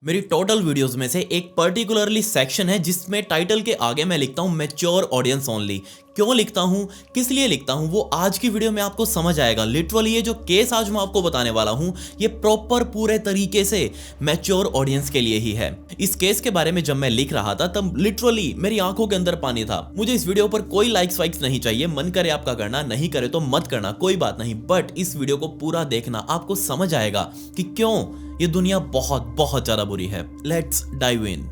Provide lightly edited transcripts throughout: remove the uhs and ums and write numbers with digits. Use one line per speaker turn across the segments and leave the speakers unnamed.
मेरी total videos में से एक पर्टिकुलरली सेक्शन है जिसमें टाइटल के आगे मैं लिखता हूं मैच्योर ऑडियंस ओनली। क्यों लिखता हूं, किस लिए लिखता हूं, वो आज की वीडियो में आपको समझ आएगा। लिटरली ये जो केस आज मैं आपको बताने वाला हूं ये प्रॉपर पूरे तरीके से मैच्योर ऑडियंस के लिए ही है। इस केस के बारे में जब मैं लिख रहा था तब लिटरली मेरी आंखों के अंदर पानी था। मुझे इस वीडियो पर कोई लाइक्स वाइक्स नहीं चाहिए, मन करे आपका करना, नहीं करे तो मत करना, कोई बात नहीं, बट इस वीडियो को पूरा देखना, आपको समझ आएगा कि क्यों ये दुनिया बहुत बहुत ज्यादा बुरी है। Let's dive in.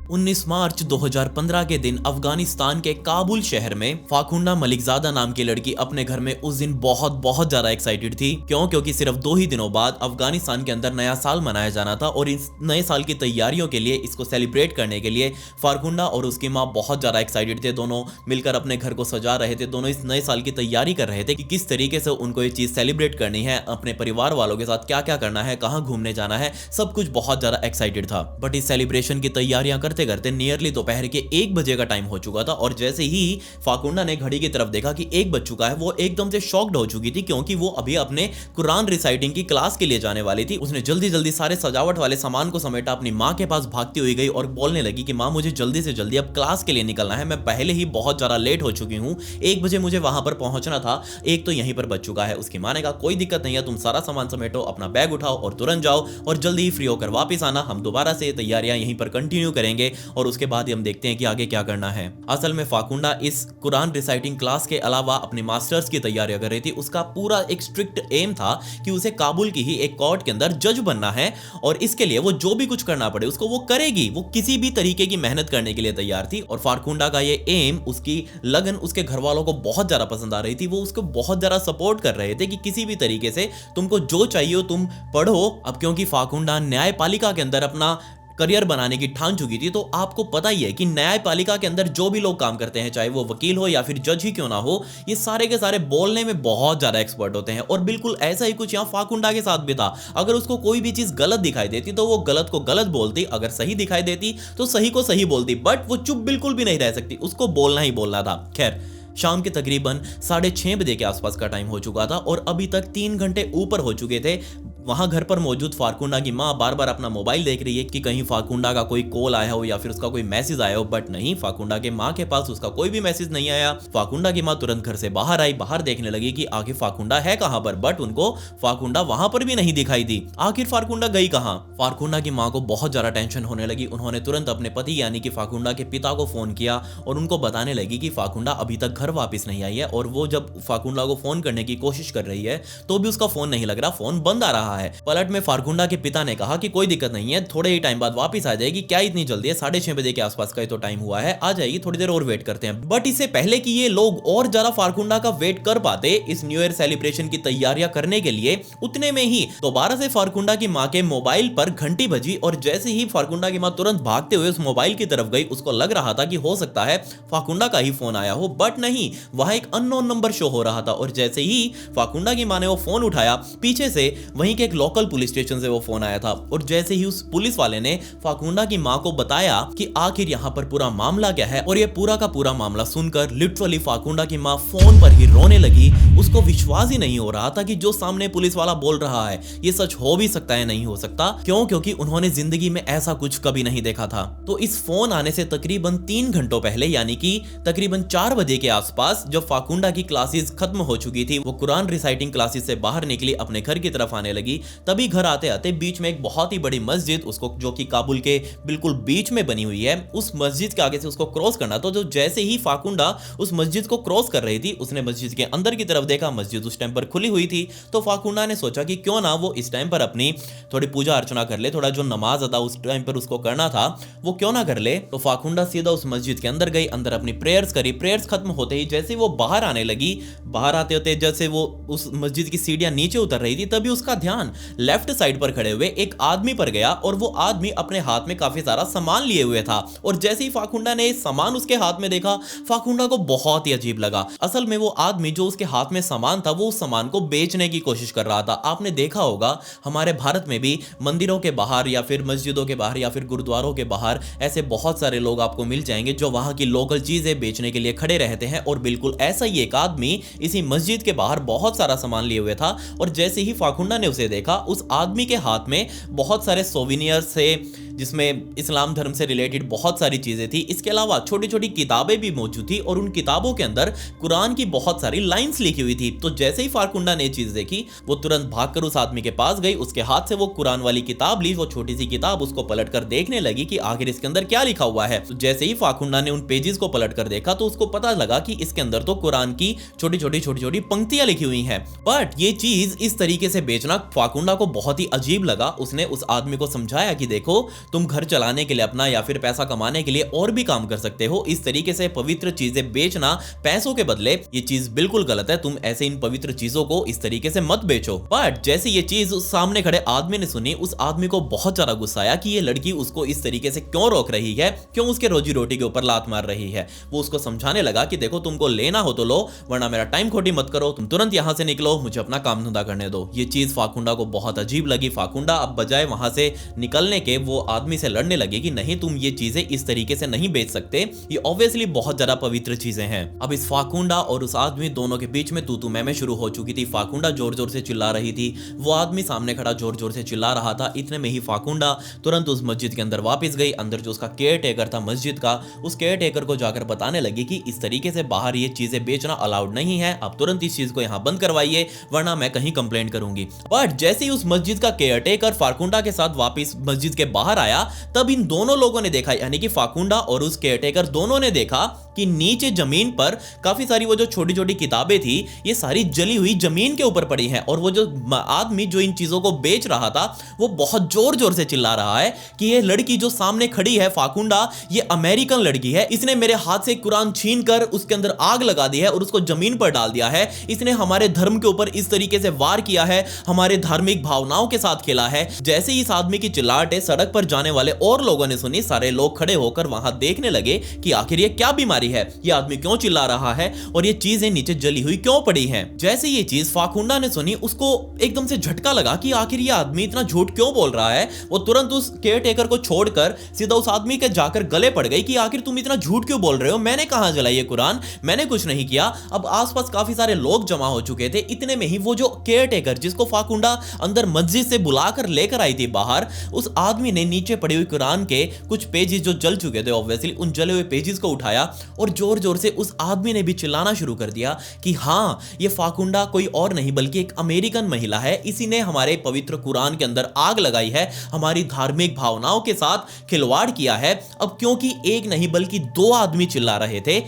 19 मार्च 2015 के दिन अफगानिस्तान के काबुल शहर में फाकुंडा मलिकजादा नाम की लड़की अपने घर में उस दिन बहुत ज्यादा एक्साइटेड थी। क्योंकि सिर्फ 2 ही दिनों बाद अफगानिस्तान के अंदर नया साल मनाया जाना था और इस नए साल की तैयारियों के लिए, इसको सेलिब्रेट करने के लिए फाकुंडा और उसकी माँ बहुत ज्यादा एक्साइटेड थे। दोनों मिलकर अपने घर को सजा रहे थे, दोनों इस नए साल की तैयारी कर रहे थे कि किस तरीके से उनको ये चीज सेलिब्रेट करनी है, अपने परिवार वालों के साथ क्या क्या करना है, कहाँ घूमने जाना है, सब कुछ बहुत ज्यादा एक्साइटेड था। बट इस सेलिब्रेशन की तैयारियां करते करते नियरली दोपहर के 1 बजे का टाइम हो चुका था और जैसे ही फाकुंडा ने घड़ी की तरफ देखा कि 1 बज चुका है, वो एकदम से शॉक्ड हो चुकी थी क्योंकि वो अभी अपने कुरान रिसाइटिंग की क्लास के लिए जाने वाली थी। उसने जल्दी जल्दी सारे सजावट वाले सामान को समेटा, अपनी माँ के पास भागती हुई गई और बोलने लगी कि माँ मुझे जल्दी से जल्दी अब क्लास के लिए निकलना है, मैं पहले ही बहुत ज्यादा लेट हो चुकी हूँ, 1 बजे मुझे वहां पर पहुंचना था, 1 तो यहीं पर बच चुका है। उसकी माँ ने कहा कोई दिक्कत नहीं है, तुम सारा सामान समेटो, अपना बैग उठाओ और तुरंत जाओ और जल्दी ही फ्री होकर वापस आना, हम दोबारा से तैयारियां यहीं पर कंटिन्यू करेंगे और उसके बाद हम देखते हैं कि आगे क्या करना है। असल में फाकुंडा इस कुरान रिसाइटिंग क्लास के अलावा अपने मास्टर्स की तैयारियां कर रही थी। उसका पूरा एक स्ट्रिक्ट एम था कि उसे काबुल की ही एक कोर्ट के अंदर जज बनना है और इसके लिए वो जो भी कुछ करना पड़े उसको वो करेगी। वो किसी भी तरीके की मेहनत करने के लिए तैयार थी और फाकुंडा का ये एम, उसकी लगन उसके घर वालों को बहुत ज्यादा पसंद आ रही थी। वो उसको बहुत ज्यादा सपोर्ट कर रहे थे कि किसी भी तरीके से तुमको जो चाहिए हो तुम पढ़ो। अब क्योंकि फाकुंडा न्यायपालिका के अंदर अपना करियर बनाने की ठान चुकी थी, तो आपको पता ही है कि न्यायपालिका के अंदर जो भी लोग काम करते हैं, चाहे वो वकील हो या फिर जज ही क्यों ना हो, ये सारे के सारे बोलने में बहुत ज्यादा एक्सपर्ट होते हैं। और बिल्कुल ऐसा ही कुछ यहाँ फाकुंडा के साथ भी था। अगर उसको कोई भी चीज गलत दिखाई देती तो वो गलत को गलत बोलती, अगर सही दिखाई देती तो सही को सही बोलती, बट वो चुप बिल्कुल भी नहीं रह सकती, उसको बोलना ही बोलना था। खैर, शाम के तकरीबन 6:30 बजे के आसपास का टाइम हो चुका था और अभी तक 3 घंटे ऊपर हो चुके थे। वहां घर पर मौजूद फाकुंडा की माँ बार बार अपना मोबाइल देख रही है कि कहीं फाकुंडा का कोई कॉल आया हो या फिर उसका कोई मैसेज आया हो, बट नहीं, फाकुंडा के माँ के पास उसका कोई भी मैसेज नहीं आया। फाकुंडा की माँ तुरंत घर से बाहर आई, बाहर देखने लगी कि आखिर फाकुंडा है कहां पर, बट उनको फाकुंडा वहां पर भी नहीं दिखाई दी। आखिर फाकुंडा गई कहां? फाकुंडा की माँ को बहुत ज्यादा टेंशन होने लगी। उन्होंने तुरंत अपने पति यानी कि फाकुंडा के पिता को फोन किया और उनको बताने लगी कि फाकुंडा अभी तक घर वापस नहीं आई है और वो जब फाकुंडा को फोन करने की कोशिश कर रही है तो भी उसका फोन नहीं लग रहा, फोन बंद आ रहा है। पलट में फाकुंडा के पिता ने कहा कि कोई दिक्कत नहीं है, थोड़े ही टाइम बाद वापस आ जाएगी, क्या इतनी जल्दी है, 6:30 बजे के आसपास का तो टाइम हुआ है, आ जाएगी, थोड़ी देर और वेट करते हैं। बट इससे पहले कि ये लोग और ज्यादा फाकुंडा का वेट कर पाते इस न्यू ईयर सेलिब्रेशन की तैयारियां करने के लिए, उतने में ही दोबारा से फाकुंडा की मां के मोबाइल पर घंटी बजी और जैसे ही फाकुंडा की मां तुरंत भागते हुए उस मोबाइल की तरफ गई, उसको लग रहा था कि हो सकता है फाकुंडा का ही फोन आया हो, बट नहीं, वहां एक अननोन नंबर शो हो रहा था। और जैसे ही फाकुंडा की मां ने वो फोन उठाया, पीछे से वहीं के एक लोकल पुलिस स्टेशन से वो फोन आया था और जैसे ही उस पुलिस वाले ने फाकुंडा की मां को बताया कि आखिर यहां पर पूरा मामला क्या है, और ये पूरा का पूरा मामला सुनकर लिटरली फाकुंडा की मां फोन पर ही रोने लगी। उसको विश्वास ही नहीं हो रहा था कि जो सामने पुलिस वाला बोल रहा है ये सच हो भी सकता है, नहीं हो सकता। क्यों? क्योंकि उन्होंने जिंदगी में ऐसा कुछ कभी नहीं देखा था। तो इस फोन आने से तकरीबन 3 घंटों पहले यानी कि तकरीबन 4 बजे के आसपास जब फाकुंडा की क्लासेस खत्म हो चुकी थी, वो कुरान रिसाइटिंग क्लासेस से बाहर निकली, अपने घर की तरफ आने लगी, तभी घर आते आते बीच में एक बहुत ही बड़ी मस्जिद, उसको जो कि काबुल के बिल्कुल बीच में बनी हुई है, उस मस्जिद के आगे से उसको क्रॉस करना। तो जो जैसे ही फाकुंडा उस मस्जिद को क्रॉस कर रही थी, उसने मस्जिद के अंदर की तरफ देखा, मस्जिद उस टाइम पर खुली हुई थी। तो फाकुंडा ने सोचा कि क्यों ना वो इस टाइम पर अपनी थोड़ी पूजा अर्चना कर ले, थोड़ा जो नमाज अदा उस टाइम पर उसको करना था वो क्यों ना कर ले। तो फाकुंडा सीधा उस मस्जिद के अंदर गई, अंदर अपनी प्रेयर्स करी। प्रेयर्स खत्म होते ही जैसे वो बाहर आने लगी, बाहर आते होते जैसे वो उस मस्जिद की सीढ़ियां नीचे उतर रही थी, तभी उसका ध्यान ध्यान लेफ्ट साइड पर खड़े हुए एक आदमी पर गया और वो आदमी अपने हाथ में काफी सारा सामान लिए हुए था। और जैसे ही फाकुंडा ने सामान उसके हाथ में देखा, फाकुंडा को बहुत ही अजीब लगा। असल में वो आदमी जो उसके हाथ में सामान था वो उस सामान को बेचने की कोशिश कर रहा था। आपने देखा होगा हमारे भारत में भी मंदिरों के बाहर या फिर मस्जिदों के बाहर या फिर गुरुद्वारों के बाहर ऐसे बहुत सारे लोग आपको मिल जाएंगे जो वहां की लोकल चीजें बेचने के लिए खड़े रहते हैं। और बिल्कुल ऐसा ही एक आदमी इसी मस्जिद के बाहर बहुत सारा सामान लिए हुए था। और जैसे ही फाकुंडा ने उसे देखा, उस आदमी के हाथ में बहुत सारे सोविनियर्स थे जिसमें इस्लाम धर्म से रिलेटेड बहुत सारी चीजें थी। इसके अलावा छोटी छोटी किताबें भी मौजूद थी और उन किताबों के अंदर कुरान की बहुत सारी लाइंस लिखी हुई थी। तो जैसे ही फाकुंडा ने चीज देखी, वो तुरंत भागकर उस आदमी के पास गई, उसके हाथ से वो कुरान वाली किताब ली। वो छोटी सी किताब उसको पलटकर देखने लगी कि आखिर इसके अंदर क्या लिखा हुआ है। तो जैसे ही फाकुंडा ने उन पेजेस को पलटकर देखा तो उसको पता लगा कि इसके अंदर तो कुरान की छोटी छोटी पंक्तियां लिखी हुई हैं। बट ये चीज इस तरीके से बेचना फाकुंडा को बहुत ही अजीब लगा। उसने उस आदमी को समझाया कि देखो, तुम घर चलाने के लिए अपना या फिर पैसा कमाने के लिए और भी काम कर सकते हो। इस तरीके से पवित्र चीजें बेचना पैसों के बदले, ये चीज बिल्कुल गलत है। तुम ऐसे इन पवित्र चीजों को इस तरीके से मत बेचो। बट जैसे ये चीज उस सामने खड़े आदमी ने सुनी, उस आदमी को बहुत ज्यादा गुस्सा आया कि ये लड़की उसको इस तरीके से क्यों रोक रही है, क्यों उसके रोजी रोटी के ऊपर लात मार रही है। वो उसको समझाने लगा कि देखो, तुमको लेना हो तो लो, वरना मेरा टाइम खोटी मत करो, तुम तुरंत यहां से निकलो, मुझे अपना काम धंधा करने दो। ये चीज फाकुंडा को बहुत अजीब लगी। फाकुंडा अब बजाय वहां से निकलने के वो आदमी से लड़ने लगे कि नहीं, तुम ये चीजें इस तरीके से नहीं बेच सकते, ये ऑब्वियसली बहुत ज्यादा पवित्र चीजें हैं। अब इस फाकुंडा और उस आदमी दोनों के बीच में तू मैं शुरू हो चुकी थी। फाकुंडा जोर जोर से चिल्ला रही थी, वो आदमी सामने खड़ा जोर जोर से चिल्ला रहा था। इतने में ही फाकुंडा तुरंत उस मस्जिद के अंदर वापस गई। अंदर जो उसका केयर टेकर था मस्जिद का, उस केयर टेकर को जाकर बताने लगी कि इस तरीके से बाहर ये चीजें बेचना अलाउड नहीं है, अब तुरंत इस चीज को यहां बंद करवाइए, वरना मैं कहीं कंप्लेंट करूंगी। बट जैसे ही उस मस्जिद का केयर टेकर फाकुंडा के साथ वापस मस्जिद के बाहर आया, तब इन दोनों लोगों ने देखा, यानी कि फाकुंडा और उस केयरटेकर दोनों ने देखा कि नीचे जमीन पर काफी सारी वो जो छोटी छोटी किताबें थी, ये सारी जली हुई जमीन के ऊपर पड़ी हैं। और वो जो आदमी जो इन चीजों को बेच रहा था, वो बहुत जोर जोर से चिल्ला रहा है कि ये लड़की जो सामने खड़ी है फाकुंडा, ये अमेरिकन लड़की है, इसने मेरे हाथ से कुरान छीन कर उसके अंदर आग लगा दी है और उसको जमीन पर डाल दिया है। इसने हमारे धर्म के ऊपर इस तरीके से वार किया है, हमारे धार्मिक भावनाओं के साथ खेला है। जैसे ही इस आदमी की चिल्लाहटें सड़क पर जाने वाले और लोगों ने सुनी, सारे लोग खड़े होकर वहां देखने लगे कि आखिर ये क्या बीमारी है, ये आदमी क्यों चिल्ला रहा है और ये चीजें नीचे जली हुई क्यों पड़ी हैं। जैसे ये चीज फाकुंडा ने सुनी, उसको एकदम से झटका लगा कि आखिर ये आदमी इतना झूठ क्यों बोल रहा है। वो तुरंत उस केयरटेकर को छोड़कर सीधा उस आदमी के जाकर गले पड़ गई कि आखिर तुम इतना झूठ क्यों बोल रहे हो, मैंने कहां जलाई ये कुरान, मैंने कुछ नहीं किया। अब आसपास काफी सारे लोग जमा हो चुके थे। इतने में ही वो जो केयरटेकर जिसको फाकुंडा अंदर मस्जिद से बुलाकर लेकर आई थी बाहर, उस आदमी ने नीचे पड़ी हुई कुरान के कुछ पेजेस जो जल चुके थे ऑब्वियसली, उन जले हुए पेजेस को उठाया और जोर जोर से उस आदमी ने भी चिल्लाना शुरू कर दिया कि हाँ, ये फाकुंडा कोई और नहीं बल्कि एक अमेरिकन महिला है, इसी ने हमारे पवित्र कुरान के अंदर आग लगाई है, हमारी धार्मिक भावनाओं के साथ खिलवाड़ किया है। अब क्योंकि एक नहीं बल्कि दो आदमी चिल्ला रहे थे,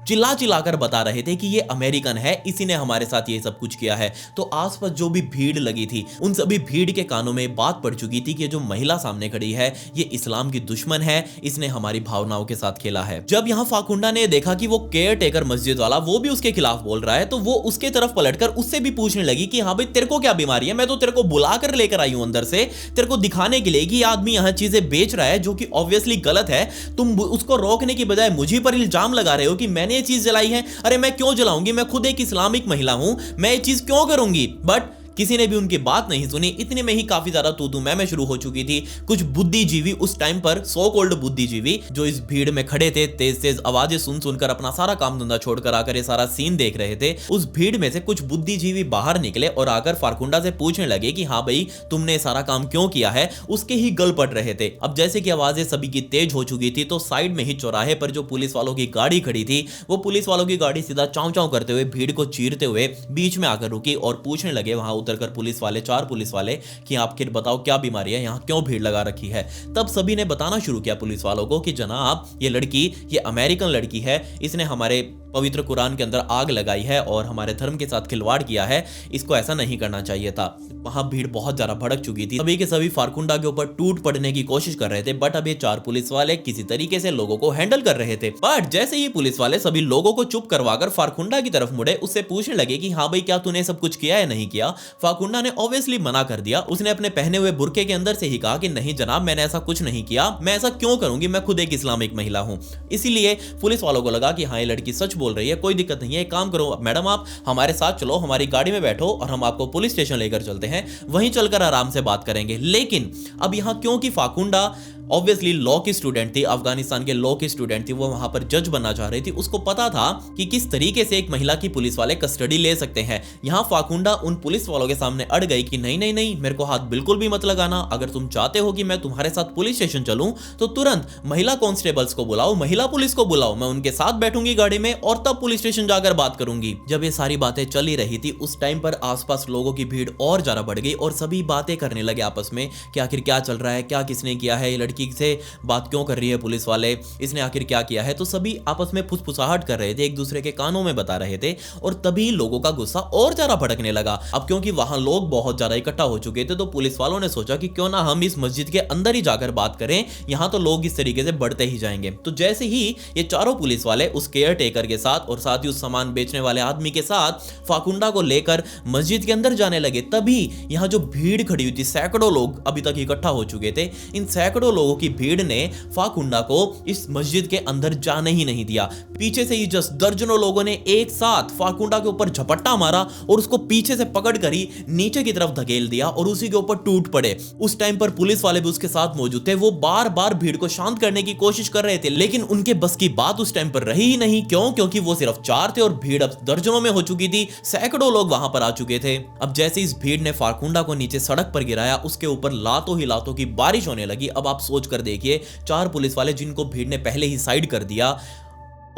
चिल्ला चिल्लाकर बता रहे थे कि ये अमेरिकन है, इसी ने हमारे साथ ये सब कुछ किया है। तो आसपास जो भी भीड़ लगी थी, उन सभी भीड़ के कानों में बात पड़ चुकी थी कि जो महिला सामने खड़ी है ये इस्लाम की दुश्मन है, इसने हमारी भावनाओं के साथ खेला है। जब यहाँ फाकुंडा ने देखा कि वो केयर टेकर मस्जिद वाला वो भी उसके खिलाफ बोल रहा है, तो वो उसके तरफ पलटकर उससे भी पूछने लगी कि हाँ भाई, तेरे को क्या बीमारी है, मैं तो तेरे को बुलाकर लेकर आई हूं अंदर से, तेरे को दिखाने के लिए कि आदमी यहाँ चीजें बेच रहा है जो कि ऑब्वियसली गलत है। तुम उसको रोकने की बजाय मुझे पर इल्जाम लगा रहे हो कि मैंने ये चीज जलाई है। अरे मैं क्यों जलाऊंगी, मैं खुद एक इस्लामिक महिला हूं, मैं ये चीज क्यों करूंगी। बट किसी ने भी उनकी बात नहीं सुनी। इतने में ही काफी ज्यादा तू मैं शुरू हो चुकी थी। कुछ बुद्धिजीवी उस टाइम पर, सो कॉल्ड बुद्धिजीवी, जो इस भीड़ में खड़े थे, तेज तेज आवाजें सुन सुनकर अपना सारा काम धंधा छोड़कर आकर ये सारा सीन देख रहे थे, उस भीड़ में से कुछ बुद्धिजीवी बाहर निकले और आकर फाकुंडा से पूछने लगे कि हाँ भाई, तुमने सारा काम क्यों किया है। उसके ही गल पड़ रहे थे। अब जैसे कि आवाजें सभी की तेज हो चुकी थी, तो साइड में ही चौराहे पर जो पुलिस वालों की गाड़ी खड़ी थी, वो पुलिस वालों की गाड़ी सीधा चाव चाव करते हुए भीड़ को चीरते हुए बीच में आकर रुकी और पूछने लगे वहां उतरकर पुलिस वाले, 4 पुलिस वाले, कि आखिर बताओ क्या बीमारी है, यहां क्यों भीड़ लगा रखी है। तब सभी ने बताना शुरू किया पुलिस वालों को कि जनाब, ये लड़की, ये अमेरिकन लड़की है, इसने हमारे पवित्र कुरान के अंदर आग लगाई है और हमारे धर्म के साथ खिलवाड़ किया है, इसको ऐसा नहीं करना चाहिए था। वहां भीड़ बहुत ज्यादा भड़क चुकी थी। सभी के सभी फारकुंडा के ऊपर टूट पड़ने की कोशिश कर रहे थे, बट अब ये 4 पुलिस वाले किसी तरीके से लोगों को हैंडल कर रहे थे। बट जैसे ही पुलिस वाले सभी लोगों को चुप करवाकर फारकुंडा की तरफ मुड़े, उससे पूछने लगे कि हाँ भाई, क्या तूने सब कुछ किया या नहीं किया। फारकुंडा ने ऑब्वियसली मना कर दिया। उसने अपने पहने हुए बुर्के के अंदर से ही कहा कि नहीं जनाब, मैंने ऐसा कुछ नहीं किया, मैं ऐसा क्यों करूंगी, मैं खुद एक इस्लामिक महिला हूं। इसीलिए पुलिस वालों को लगा कि हाँ, ये लड़की सच बोल रही है, कोई दिक्कत नहीं है, एक काम करो मैडम, आप हमारे साथ चलो, हमारी गाड़ी में बैठो और हम आपको पुलिस स्टेशन लेकर चलते हैं, वहीं चलकर आराम से बात करेंगे। लेकिन अब यहां क्योंकि फारकुंडा ऑब्वियसली लॉ की स्टूडेंट थी, अफगानिस्तान के लॉ की स्टूडेंट थी, वो वहां पर जज बनना चाह रही थी। उसको पता था कि किस तरीके से एक महिला की पुलिस वाले कस्टडी ले सकते हैं। यहां फारकुंडा उन पुलिस वालों के सामने अड़ गई कि नहीं नहीं नहीं, मेरे को हाथ बिल्कुल भी मत लगाना। अगर तुम चाहते हो कि मैं तुम्हारे साथ पुलिस स्टेशन चलूं तो तुरंत महिला कांस्टेबल्स को बुलाओ, महिला पुलिस को बुलाओ, मैं उनके साथ बैठूंगी गाड़ी में और तब पुलिस स्टेशन जाकर बात करूंगी। जब ये सारी बातें चल ही रही थी, उस टाइम पर आसपास लोगों की भीड़ और ज्यादा बढ़ गई और सभी बातें करने लगे आपस में कि आखिर क्या चल रहा है, क्या किसने किया है, ये लड़की से बात क्यों कर रही है पुलिस वाले, इसने आखिर क्या किया है। तो सभी आपस में फुसफुसाहट कर रहे थे, एक दूसरे के कानों में बता रहे थे और तभी लोगों का गुस्सा और ज्यादा भड़कने लगा। अब क्योंकि वहां लोग बहुत ज्यादा इकट्ठा हो चुके थे, तो पुलिस वालों ने सोचा कि क्यों ना हम इस मस्जिद के अंदर ही जाकर बात करें, यहां तो लोग इस तरीके से बढ़ते ही जाएंगे। तो जैसे ही ये चारों पुलिस वाले उस केयर टेकर के साथ और साथ ही उस सामान बेचने वाले आदमी के साथ फारकुंडा को लेकर मस्जिद के अंदर जाने लगे, तभी यहां जो भीड़ खड़ी हुई थी, सैकड़ों लोग अभी तक इकट्ठा हो चुके थे, इन सैकड़ों लोगों की भीड़ ने फारकुंडा को इस मस्जिद के अंदर जाने ही नहीं दिया। पीछे से ही जस्ट दर्जनों लोगों ने एक साथ फारकुंडा के ऊपर झपट्टा मारा और उसको पीछे से पकड़कर ही नीचे की तरफ धकेल दिया और उसी के ऊपर टूट पड़े। उस टाइम पर पुलिस वाले भी उसके साथ मौजूद थे, वो बार बार भीड़ को शांत करने की कोशिश कर रहे थे, लेकिन उनके बस की बात उस टाइम पर रही ही नहीं। क्यों? क्योंकि वो सिर्फ 4 थे और भीड़ अब दर्जनों में हो चुकी थी, सैकड़ों लोग वहां पर आ चुके थे। अब जैसे इस भीड़ ने फारकुंडा को नीचे सड़क पर गिराया, उसके ऊपर लातों ही लातों की बारिश होने लगी। अब आप सोच कर देखिए, 4 पुलिस वाले जिनको भीड़ ने पहले ही साइड कर दिया,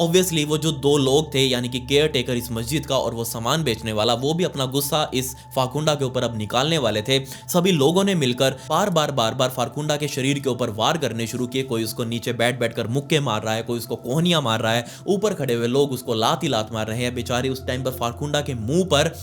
ऑब्वियसली वो जो 2 लोग थे, यानी कि केयर टेकर इस मस्जिद का और वो सामान बेचने वाला, वो भी अपना गुस्सा इस फारकुंडा के ऊपर अब निकालने वाले थे। सभी लोगों ने मिलकर बार बार फारकुंडा के शरीर के ऊपर वार करने शुरू किए। कोई उसको नीचे बैठ कर मुक्के मार रहा है, कोई उसको कोहनियां मार रहा है, ऊपर खड़े हुए लोग उसको लात ही लात मार रहे हैं। बेचारी उस टाइम पर फारकुंडा के मुंह पर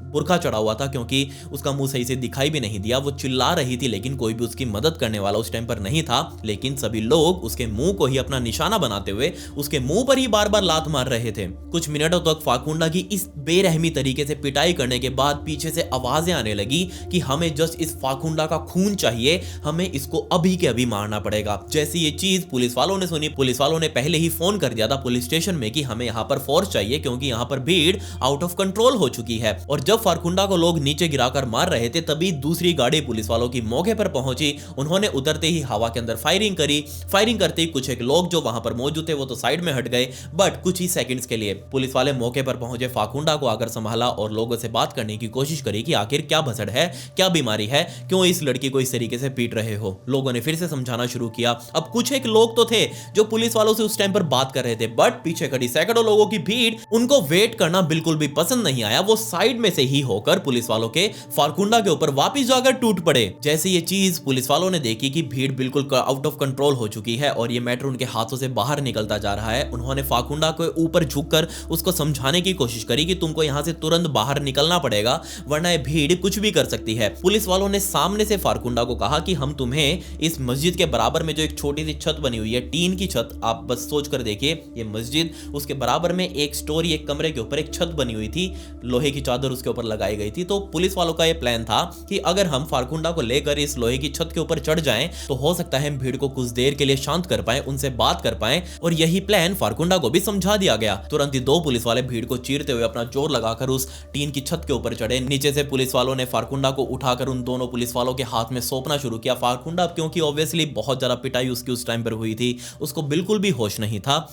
बुर्का चढ़ा हुआ था, क्योंकि उसका मुंह सही से दिखाई भी नहीं दिया। वो चिल्ला रही थी, लेकिन कोई भी उसकी मदद करने वाला उस टाइम पर नहीं था। लेकिन सभी लोग उसके मुंह को ही अपना निशाना बनाते हुए उसके मुंह पर ही बार बार लात मार रहे थे। कुछ मिनटों तक फारकुंडा की इस बेरहमी तरीके से पिटाई करने के बाद पीछे से आवाजें आने लगी कि हमें जस्ट इस फारकुंडा का खून चाहिए, हमें इसको अभी के अभी मारना पड़ेगा। जैसी ये चीज पुलिस वालों ने सुनी, पुलिस वालों ने पहले ही फोन कर दिया था पुलिस स्टेशन में कि हमें यहाँ पर फोर्स चाहिए, क्योंकि यहाँ पर भीड़ आउट ऑफ कंट्रोल हो चुकी है। और जब फारकुंडा को लोग नीचे गिराकर मार रहे थे, तभी दूसरी गाड़ी पुलिस वालों की मौके पर पहुंची। उन्होंने उतरते ही हवा के अंदर फायरिंग करी। फायरिंग करते ही कुछ एक लोग जो वहां पर मौजूद थे वो तो साइड में हट गए, बट कुछ ही सेकंड्स के लिए पुलिस वाले मौके पर पहुंचे, फारकुंडा को आकर संभाला और लोगों से बात करने की कोशिश करी कि आखिर क्या भसड़ है, क्या बीमारी है, क्यों इस लड़की को इस तरीके से पीट रहे हो। लोगों ने फिर से समझाना शुरू किया। अब कुछ एक लोग तो थे जो पुलिस वालों से उस टाइम पर बात कर रहे थे, बट पीछे खड़ी सैकड़ों लोगों की भीड़, उनको वेट करना बिल्कुल भी पसंद नहीं आया। वो साइड में से ही होकर पुलिस वालों के फारकुंडा के ऊपर वापस जाकर टूट पड़े। जैसे ये चीज पुलिस वालों ने देखी कि भीड़ बिल्कुल आउट ऑफ कंट्रोल हो चुकी है और ये मैटर उनके हाथों से बाहर निकलता जा रहा है, उन्होंने फारकुंडा को ऊपर झुककर उसको समझाने की कोशिश करी कि तुमको यहां से तुरंत बाहर निकलना पड़ेगा, वरना ये भीड़ कुछ भी कर सकती है। पुलिस वालों ने सामने से फारकुंडा को कहा कि हम तुम्हें इस मस्जिद के बराबर में जो एक छोटी सी छत बनी हुई है, टीन की छत, आप बस सोच कर देखिए, ये मस्जिद, उसके बराबर में एक स्टोरी, एक कमरे के ऊपर एक छत बनी हुई थी, लोहे की चादर उसके ऊपर लगाई गई थी। तो पुलिस वालों का ये प्लान था कि अगर हम फारकुंडा को लेकर इस लोहे की छत के ऊपर चढ़ जाएं तो हो सकता है हम भीड़ को कुछ देर के लिए शांत कर पाएं, उनसे बात कर पाएं, और यही प्लान फारकुंडा को भी समझा दिया गया। तुरंत ही 2 पुलिस वाले भीड़ को चीरते हुए अपना जोर लगाकर उस टीन की छत के ऊपर चढ़े। नीचे से पुलिस वालों ने फारकुंडा को उठाकर उन दोनों पुलिस वालों के हाथ में सौंपना शुरू किया। फारकुंडा, क्योंकि ऑब्वियसली बहुत ज्यादा पिटाई उसकी उस टाइम पर हुई थी, उसको बिल्कुल भी होश नहीं था,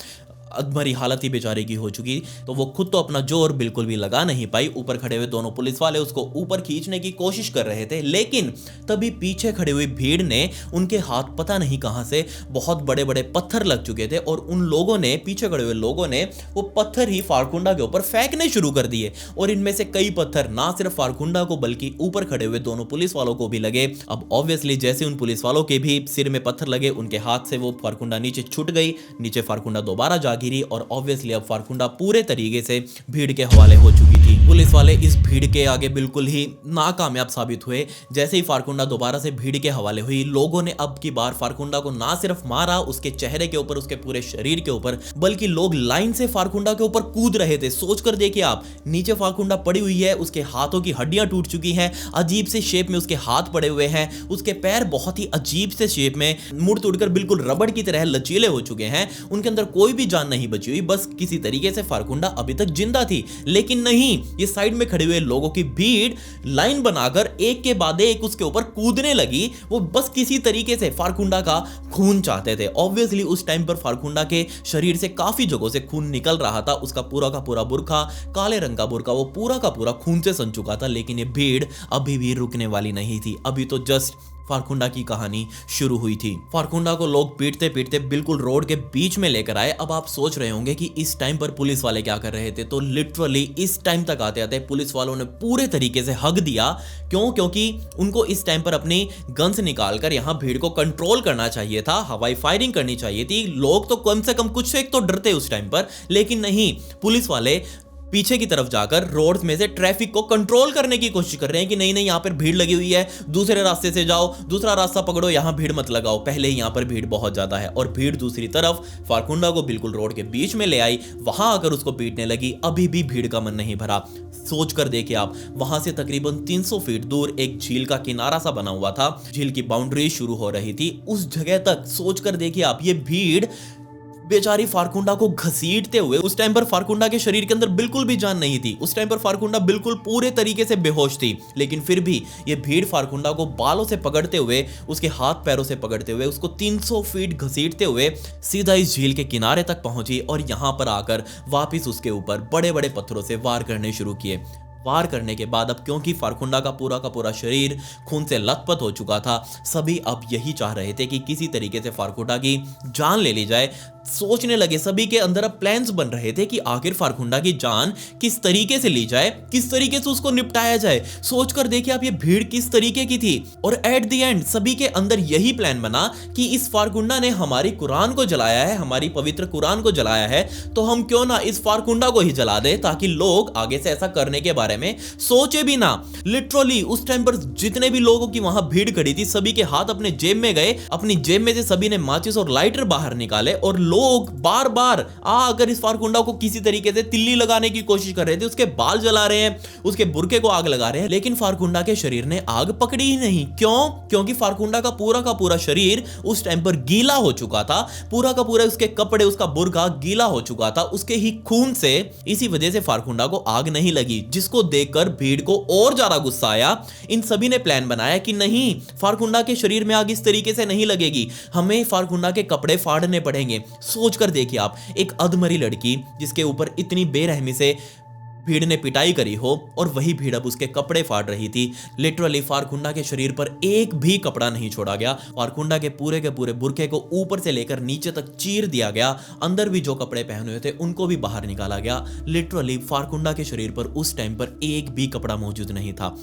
अधमरी हालत ही बेचारे की हो चुकी, तो वो खुद तो अपना जोर बिल्कुल भी लगा नहीं पाई। ऊपर खड़े हुए दोनों पुलिस वाले उसको ऊपर खींचने की कोशिश कर रहे थे, लेकिन तभी पीछे खड़ी हुई भीड़ ने उनके हाथ पता नहीं कहां से बहुत बड़े बड़े पत्थर लग चुके थे और उन लोगों ने, पीछे खड़े हुए लोगों ने वो पत्थर ही फारकुंडा के ऊपर फेंकने शुरू कर दिए। और इनमें से कई पत्थर ना सिर्फ फारकुंडा को बल्कि ऊपर खड़े हुए दोनों पुलिस वालों को भी लगे। अब ऑब्वियसली जैसे उन पुलिस वालों के भी सिर में पत्थर लगे, उनके हाथ से वो फारकुंडा नीचे छूट गई, नीचे फारकुंडा दोबारा जा गिरी और ऑब्वियसली अब फारकुंडा पूरे तरीके से भीड़ के हवाले हो चुकी थी। पुलिस वाले इस भीड़ के आगे बिल्कुल ही नाकामयाब साबित हुए। जैसे ही फारकुंडा दोबारा से भीड़ के हवाले हुई, लोगों ने अब की बार फारकुंडा को ना सिर्फ मारा उसके चेहरे के ऊपर, उसके पूरे शरीर के ऊपर, बल्कि लोग लाइन से फारकुंडा के ऊपर कूद रहे थे। सोच कर देखिए आप, नीचे फारकुंडा पड़ी हुई है, उसके हाथों की हड्डियां टूट चुकी हैं, अजीब से शेप में उसके हाथ पड़े हुए हैं, उसके पैर बहुत ही अजीब से शेप में मुड़ तोड़कर बिल्कुल रबड़ की तरह लचीले हो चुके हैं। उनके अंदर कोई भी जान नहीं बची हुई, बस किसी तरीके से फारकुंडा अभी तक जिंदा थी। लेकिन नहीं, ये साइड में खड़े हुए लोगों की भीड़ लाइन बनाकर एक के बाद एक उसके ऊपर कूदने लगी। वो बस किसी तरीके से फारकुंडा का खून चाहते थे। ऑब्वियसली उस टाइम पर फारकुंडा के शरीर से काफी जगहों से खून निकल रहा था। उसका पूरा का पूरा बुर्का, काले रंग का बुर्का, वो पूरा का पूरा खून से सन चुका था। लेकिन ये भीड़ अभी भी रुकने वाली नहीं थी। अभी तो जस्ट फारकुंडा की कहानी शुरू हुई थी। फारकुंडा को लोग पीटते पीटते बिल्कुल रोड के बीच में लेकर आए। अब आप सोच रहे होंगे कि इस टाइम पर पुलिस वाले क्या कर रहे थे, तो लिटरली इस टाइम तक आते आते पुलिस वालों ने पूरे तरीके से हक दिया। क्यों? क्योंकि उनको इस टाइम पर अपनी गन्स निकालकर यहां भीड़ को कंट्रोल करना चाहिए था, हवाई फायरिंग करनी चाहिए थी। लोग तो कम से कम कुछ से एक तो डरते उस टाइम पर, लेकिन नहीं, पुलिस वाले पीछे की तरफ जाकर रोड में से ट्रैफिक को कंट्रोल करने की कोशिश कर रहे हैं कि नहीं नहीं, यहां पर भीड़ लगी हुई है, दूसरे रास्ते से जाओ, दूसरा रास्ता पकड़ो, यहां भीड़ मत लगाओ। पहले ही यहां पर भीड़ बहुत ज्यादा है और भीड़ दूसरी तरफ फारकुंडा को बिल्कुल रोड के बीच में ले आई, वहां आकर उसको पीटने लगी। अभी भी भीड़ का मन नहीं भरा। सोच कर देखिए आप, वहां से तकरीबन 300 फीट दूर एक झील का किनारा सा बना हुआ था, झील की बाउंड्री शुरू हो रही थी। उस जगह तक सोच कर देखिए आप, ये भीड़ बेचारी फारकुंडा को घसीटते हुए, उस टाइम पर फारकुंडा के शरीर के अंदर बिल्कुल भी जान नहीं थी। उस टाइम पर फारकुंडा बिल्कुल पूरे तरीके से बेहोश थी, लेकिन फिर भी ये भीड़ फारकुंडा को बालों से पकड़ते हुए, उसके हाथ पैरों से पकड़ते हुए, उसको 300 फीट घसीटते हुए सीधा इस झील के किनारे तक पहुंची और यहां पर आकर वापिस उसके ऊपर बड़े बड़े पत्थरों से वार करने शुरू किए। वार करने के बाद अब क्योंकि फारकुंडा का पूरा शरीर खून से लथपथ हो चुका था, सभी अब यही चाह रहे थे कि किसी तरीके से फारकुंडा की जान ले ली जाए। सोचने लगे, सभी के अंदर अब प्लान्स बन रहे थे कि आखिर फारकुंडा की जान किस तरीके से ली जाए, किस तरीके से उसको निपटाया जाए। सोचकर देखिए आप, ये भीड़ किस तरीके की थी। और एट द एंड सभी के अंदर यही प्लान बना कि इस फारकुंडा ने हमारी कुरान को जलाया है, हमारी पवित्र कुरान को जलाया है, तो हम क्यों ना इस फारकुंडा को ही जला दे, ताकि लोग आगे से ऐसा करने के बारे में सोचे भी ना। लिटरली उस टाइम पर जितने भी लोगों की वहां भीड़ खड़ी थी, सभी के हाथ अपने जेब में गए। अपनी जेब में से सभी ने माचिस और लाइटर बाहर निकाले और लोग बार बार अगर इस फारकुंडा को किसी तरीके से तिल्ली लगाने की कोशिश कर रहे थे। उसके बाल जला रहे हैं, उसके बुर्के को आग लगा रहे हैं, लेकिन फारकुंडा के शरीर ने आग पकड़ी ही नहीं। क्यों? क्योंकि फारकुंडा का पूरा शरीर उस टाइम पर गीला हो चुका था। पूरा का पूरा उसके कपड़े, उसका बुर्का गीला हो चुका था उसके ही खून से। इसी वजह से फारकुंडा को आग नहीं लगी, जिसको देखकर भीड़ को और ज्यादा गुस्सा आया। इन सभी ने प्लान बनाया कि नहीं, फारकुंडा के शरीर में आग इस तरीके से नहीं लगेगी, हमें फारकुंडा के कपड़े फाड़ने पड़ेंगे। सोचकर देखिए आप, एक अधमरी लड़की जिसके ऊपर इतनी बेरहमी से भीड़ ने पिटाई करी हो, और वही भीड़ अब उसके कपड़े फाड़ रही थी। लिटरली फारकुंडा के शरीर पर एक भी कपड़ा नहीं छोड़ा गया। फारकुंडा के पूरे बुर्के को ऊपर से लेकर नीचे तक चीर दिया गया। अंदर भी जो कपड़े पहने हुए थे उनको भी बाहर निकाला गया। लिटरली फारकुंडा के शरीर पर उस टाइम पर एक भी कपड़ा मौजूद नहीं था।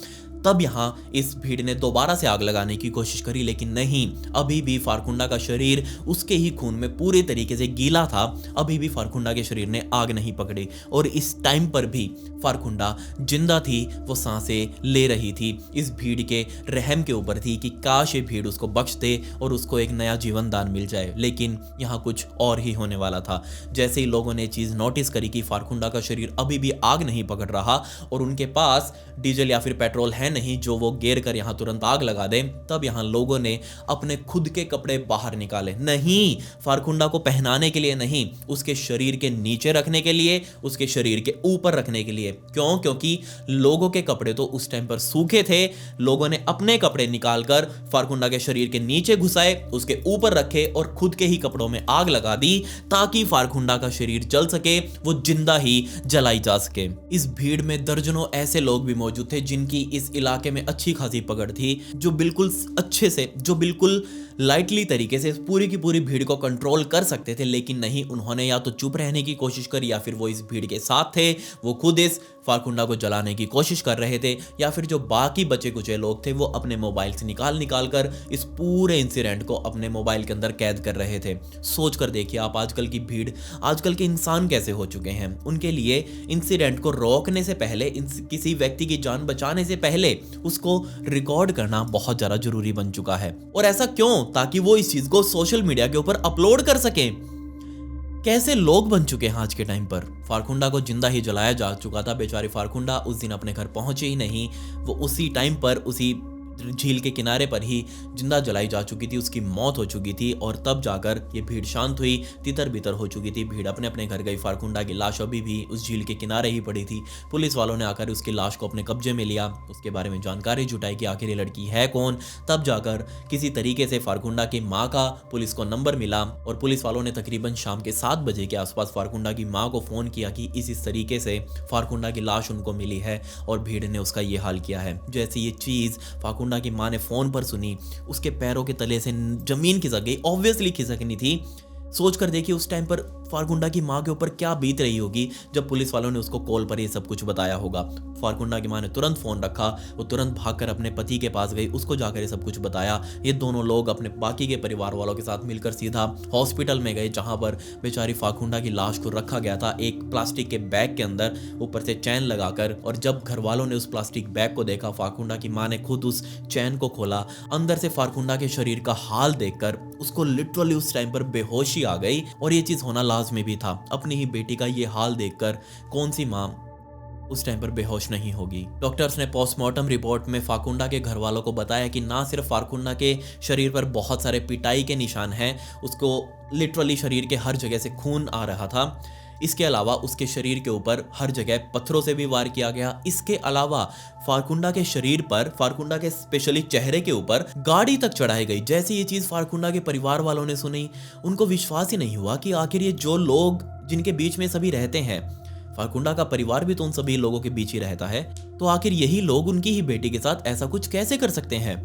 तब यहां इस भीड़ ने दोबारा से आग लगाने की कोशिश करी, लेकिन नहीं, अभी भी फारकुंडा का शरीर उसके ही खून में पूरे तरीके से गीला था। अभी भी फारकुंडा के शरीर ने आग नहीं पकड़ी और इस टाइम पर भी फारकुंडा जिंदा थी, वो सांसें ले रही थी। इस भीड़ के रहम के ऊपर थी कि काश ये भीड़ उसको बख्श दे और उसको एक नया जीवन दान मिल जाए, लेकिन यहाँ कुछ और ही होने वाला था। जैसे ही लोगों ने चीज नोटिस करी कि फारकुंडा का शरीर अभी भी आग नहीं पकड़ रहा और उनके पास डीजल या फिर पेट्रोल है नहीं जो वो गेर कर यहां तुरंत आग लगा दे, तब यहां लोगों ने अपने खुद के कपड़े बाहर निकाले। नहीं, फारकुंडा को पहनाने के लिए नहीं, उसके शरीर के नीचे रखने के लिए, उसके शरीर के ऊपर रखने के लिए। क्यों? क्योंकि लोगों के कपड़े तो उस टाइम पर सूखे थे। लोगों ने अपने कपड़े निकालकर फारकुंडा के शरीर के नीचे घुसाए, उसके ऊपर रखे और खुद के ही कपड़ों में आग लगा दी, ताकि फारकुंडा का शरीर जल सके, वो जिंदा ही जलाई जा सके। इस भीड़ में दर्जनों ऐसे लोग भी मौजूद थे जिनकी इस इलाके में अच्छी खासी पकड़ थी, जो बिल्कुल अच्छे से, जो बिल्कुल लाइटली तरीके से पूरी की पूरी भीड़ को कंट्रोल कर सकते थे। लेकिन नहीं, उन्होंने या तो चुप रहने की कोशिश करी या फिर वो इस भीड़ के साथ थे। वो खुद इस फारकुंडा को जलाने की कोशिश कर रहे थे, या फिर जो बाकी बचे कुचे लोग थे वो अपने मोबाइल से निकाल कर इस पूरे इंसिडेंट को अपने मोबाइल के अंदर कैद कर रहे थे। सोच कर देखिए आप, आजकल की भीड़, आजकल के इंसान कैसे हो चुके हैं। उनके लिए इंसिडेंट को रोकने से पहले, किसी व्यक्ति की जान बचाने से पहले उसको रिकॉर्ड करना बहुत ज्यादा जरूरी बन चुका है। और ऐसा क्यों? ताकि वो इस चीज को सोशल मीडिया के ऊपर अपलोड कर सके। कैसे लोग बन चुके हैं आज के टाइम पर। फारकुंडा को जिंदा ही जलाया जा चुका था। बेचारी फारकुंडा उस दिन अपने घर पहुंचे ही नहीं। वो उसी टाइम पर उसी झील के किनारे पर ही जिंदा जलाई जा चुकी थी, उसकी मौत हो चुकी थी। और तब जाकर ये भीड़ शांत हुई, तितर बितर हो चुकी थी। भीड़ अपने अपने घर गई। फारकुंडा की लाश अभी भी उस झील के किनारे ही पड़ी थी। पुलिस वालों ने आकर उसकी लाश को अपने कब्जे में लिया, उसके बारे में जानकारी जुटाई कि आखिर ये लड़की है कौन। तब जाकर किसी तरीके से फारकुंडा की माँ का पुलिस को नंबर मिला और पुलिस वालों ने तकरीबन शाम के 7 बजे के आसपास फारकुंडा की माँ को फोन किया कि इस तरीके से फारकुंडा की लाश उनको मिली है और भीड़ ने उसका ये हाल किया है। जैसे ये चीज फारकुंडा की माँ ने फोन पर सुनी, उसके पैरों के तले से जमीन खिसक गई। ऑब्वियसली खिसकनी थी। सोच कर देखिए उस टाइम पर फारकुंडा की माँ के ऊपर क्या बीत रही होगी जब पुलिस वालों ने उसको कॉल पर ये सब कुछ बताया होगा। फारकुंडा की माँ ने तुरंत फोन रखा, वो तुरंत भागकर अपने पति के पास गई, उसको जाकर ये सब कुछ बताया। ये दोनों लोग अपने बाकी के परिवार वालों के साथ मिलकर सीधा हॉस्पिटल में गए, जहां पर बेचारी फारकुंडा की लाश को रखा गया था एक प्लास्टिक के बैग के अंदर, ऊपर से चैन लगाकर। और जब घर वालों ने उस प्लास्टिक बैग को देखा, फारकुंडा की माँ ने खुद उस चैन को खोला। अंदर से फारकुंडा के शरीर का हाल देखकर उसको लिटरली उस टाइम पर बेहोशी आ गई। और ये चीज होना लाजमी भी था। अपनी ही बेटी का ये हाल देखकर कौन सी माँ उस टाइम पर बेहोश नहीं होगी। डॉक्टर्स ने पोस्टमार्टम रिपोर्ट में फारकुंडा के घर वालों को बताया कि ना सिर्फ फारकुंडा के शरीर पर बहुत सारे पिटाई के निशान हैं, उसको लिटरली शरीर के हर जगह से खून आ रहा था। इसके अलावा उसके शरीर के ऊपर हर जगह पत्थरों से भी वार किया गया। इसके अलावा फारकुंडा के शरीर पर, फारकुंडा के स्पेशली चेहरे के ऊपर गाड़ी तक चढ़ाई गई। जैसे ये चीज फारकुंडा के परिवार वालों ने सुनी, उनको विश्वास ही नहीं हुआ कि आखिर ये जो लोग जिनके बीच में सभी रहते हैं, फारकुंडा का परिवार भी तो उन सभी लोगों के बीच ही रहता है, तो आखिर यही लोग उनकी ही बेटी के साथ ऐसा कुछ कैसे कर सकते हैं।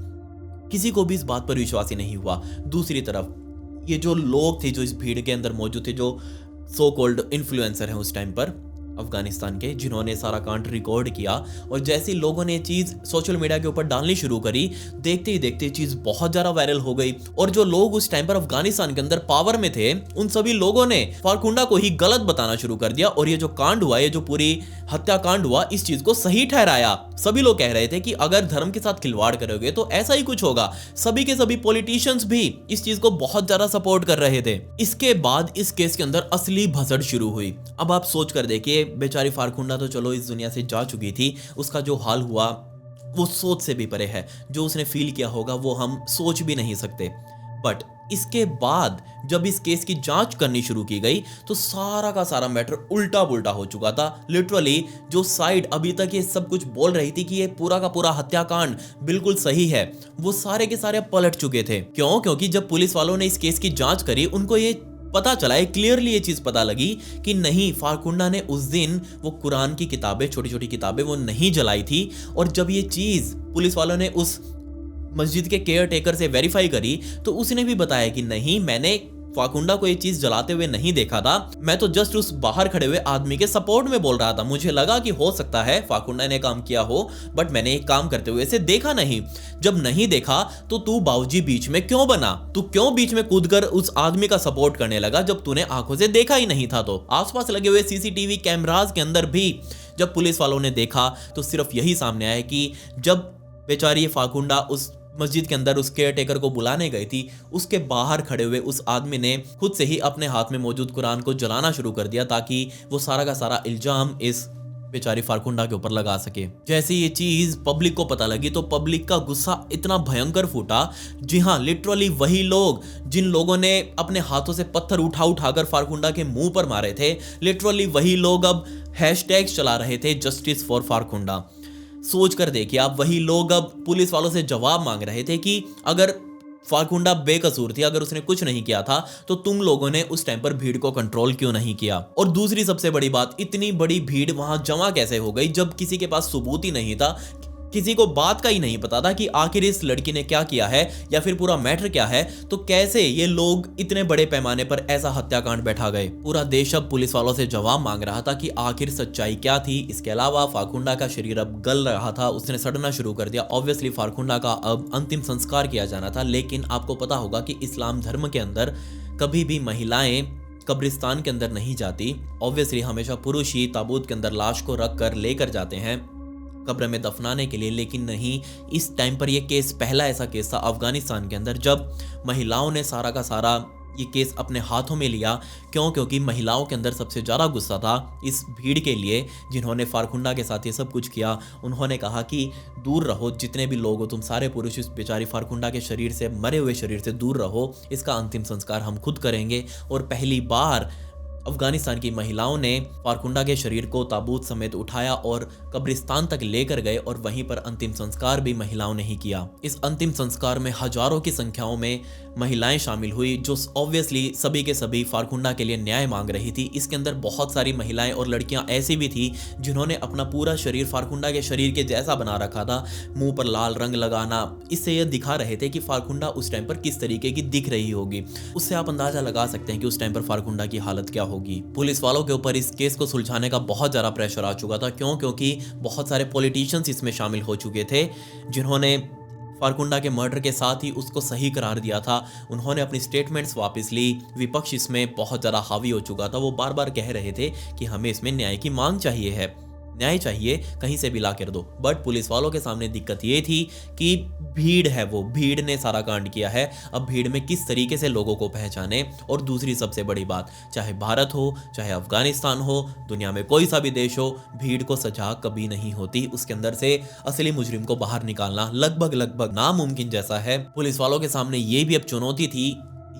किसी को भी इस बात पर विश्वास ही नहीं हुआ। दूसरी तरफ ये जो लोग थे जो इस भीड़ के अंदर मौजूद थे, जो सो कॉल्ड इन्फ्लुएंसर हैं उस टाइम पर अफगानिस्तान के, जिन्होंने सारा कांड रिकॉर्ड किया, और जैसे ही लोगों ने चीज सोशल मीडिया के ऊपर डालनी शुरू करी, देखते ही देखते चीज बहुत ज्यादा वायरल हो गई। और जो लोग उस टाइम पर अफगानिस्तान के अंदर पावर में थे, उन सभी लोगों ने फारकुंडा को ही गलत बताना शुरू कर दिया। और ये जो कांड हुआ, ये जो पूरी हत्याकांड हुआ, इस चीज को सही ठहराया। सभी लोग कह रहे थे कि अगर धर्म के साथ खिलवाड़ करोगे तो ऐसा ही कुछ होगा। सभी के सभी पॉलिटिशियंस भी इस चीज को बहुत ज्यादा सपोर्ट कर रहे थे। इसके बाद इस केस के अंदर असली भसड़ शुरू हुई। अब आप सोच कर देखिए, बेचारी फारकुंडा तो चलो इस दुनिया से जा चुकी थी, उसका जो हाल हुआ वो सोच से भी परे है। जो उसने फील किया होगा वो हम सोच भी नहीं सकते। बट इसके बाद जब इस केस की जांच करनी शुरू की गई तो सारा का सारा मैटर उल्टा पुल्टा हो चुका था। लिटरली जो साइड अभी तक ये सब कुछ बोल रही थी कि ये पूरा का पूरा हत्याकांड बिल्कुल सही है, वो सारे के सारे पलट चुके थे। क्यों? क्योंकि जब पुलिस वालों ने इस केस की जांच करी, उनको ये पता चला, है क्लियरली ये चीज पता लगी कि नहीं, फारकुंडा ने उस दिन वो कुरान की किताबें, छोटी छोटी किताबें, वो नहीं जलाई थी। और जब ये चीज पुलिस वालों ने उस मस्जिद के केयर टेकर से वेरीफाई करी तो उसने भी बताया कि नहीं, मैंने फारकुंडा को ये चीज जलाते हुए नहीं देखा था, मैं तो जस्ट उस बाहर खड़े हुए आदमी के सपोर्ट में बोल रहा था। मुझे लगा कि हो सकता है फारकुंडा ने काम किया हो, बट मैंने एक काम करते हुए इसे देखा नहीं। जब नहीं देखा तो तू बाबूजी बीच में क्यों बना? तू क्यों बीच में कूदकर उस आदमी का सपोर्ट करने लगा जब तूने आंखों से देखा ही नहीं था? तो आसपास लगे हुए सीसीटीवी कैमरास के अंदर भी जब पुलिस वालों ने देखा तो सिर्फ यही सामने आया कि जब बेचारी फारकुंडा उस मस्जिद के अंदर उस केयर टेकर को बुलाने गई थी, उसके बाहर खड़े हुए उस आदमी ने खुद से ही अपने हाथ में मौजूद कुरान को जलाना शुरू कर दिया ताकि वो सारा का सारा इल्जाम इस बेचारी फारकुंडा के ऊपर लगा सके। जैसे ये चीज पब्लिक को पता लगी तो पब्लिक का गुस्सा इतना भयंकर फूटा। जी हाँ, लिटरली वही लोग जिन लोगों ने अपने हाथों से पत्थर उठाकर फारकुंडा के मुंह पर मारे थे, लिटरली वही लोग अब हैशटैग्स चला रहे थे जस्टिस फॉर फारकुंडा। सोच कर देखिए आप, वही लोग अब पुलिस वालों से जवाब मांग रहे थे कि अगर फारकुंडा बेकसूर थी, अगर उसने कुछ नहीं किया था तो तुम लोगों ने उस टाइम पर भीड़ को कंट्रोल क्यों नहीं किया? और दूसरी सबसे बड़ी बात, इतनी बड़ी भीड़ वहां जमा कैसे हो गई जब किसी के पास सबूत ही नहीं था? किसी को बात का ही नहीं पता था कि आखिर इस लड़की ने क्या किया है या फिर पूरा मैटर क्या है। तो कैसे ये लोग इतने बड़े पैमाने पर ऐसा हत्याकांड बैठा गए। पूरा देश अब पुलिस वालों से जवाब मांग रहा था कि आखिर सच्चाई क्या थी। इसके अलावा फारकुंडा का शरीर अब गल रहा था, उसने सड़ना शुरू कर दिया। ऑब्वियसली फारकुंडा का अब अंतिम संस्कार किया जाना था, लेकिन आपको पता होगा कि इस्लाम धर्म के अंदर कभी भी महिलाएं कब्रिस्तान के अंदर नहीं जाती। ऑब्वियसली हमेशा पुरुष ही ताबूत के अंदर लाश को रख कर लेकर जाते हैं कब्र में दफनाने के लिए। लेकिन नहीं, इस टाइम पर यह केस पहला ऐसा केस था अफगानिस्तान के अंदर जब महिलाओं ने सारा का सारा ये केस अपने हाथों में लिया। क्यों? क्योंकि महिलाओं के अंदर सबसे ज़्यादा गुस्सा था इस भीड़ के लिए जिन्होंने फारकुंडा के साथ ये सब कुछ किया। उन्होंने कहा कि दूर रहो, जितने भी लोग हो तुम सारे पुरुष इस बेचारी फारकुंडा के शरीर से, मरे हुए शरीर से दूर रहो, इसका अंतिम संस्कार हम खुद करेंगे। और पहली बार अफगानिस्तान की महिलाओं ने फारकुंडा के शरीर को ताबूत समेत उठाया और कब्रिस्तान तक लेकर गए और वहीं पर अंतिम संस्कार भी महिलाओं ने ही किया। इस अंतिम संस्कार में हजारों की संख्याओं में महिलाएं शामिल हुई जो ऑब्वियसली सभी के सभी फारकुंडा के लिए न्याय मांग रही थी। इसके अंदर बहुत सारी महिलाएं और लड़कियां ऐसी भी थी जिन्होंने अपना पूरा शरीर फारकुंडा के शरीर के जैसा बना रखा था। मुंह पर लाल रंग लगाना, इससे यह दिखा रहे थे कि फारकुंडा उस टाइम पर किस तरीके की दिख रही होगी। उससे आप अंदाजा लगा सकते हैं कि उस टाइम पर फारकुंडा की हालत क्या होगी। पुलिस वालों के ऊपर इस केस को सुलझाने का बहुत ज्यादा प्रेशर आ चुका था। क्यों? क्योंकि बहुत सारे पॉलिटिशियंस इसमें शामिल हो चुके थे जिन्होंने फारकुंडा के मर्डर के साथ ही उसको सही करार दिया था। उन्होंने अपनी स्टेटमेंट्स वापस ली। विपक्ष इसमें बहुत ज़्यादा हावी हो चुका था। वो बार बार कह रहे थे कि हमें इसमें न्याय की मांग चाहिए है, न्याय चाहिए, कहीं से भी ला कर दो। बट पुलिस वालों के सामने दिक्कत ये थी कि भीड़ है, वो भीड़ ने सारा कांड किया है। अब भीड़ में किस तरीके से लोगों को पहचाने। और दूसरी सबसे बड़ी बात, चाहे भारत हो, चाहे अफगानिस्तान हो, दुनिया में कोई सा भी देश हो, भीड़ को सजा कभी नहीं होती। उसके अंदर से असली मुजरिम को बाहर निकालना लगभग नामुमकिन जैसा है। पुलिस वालों के सामने ये भी अब चुनौती थी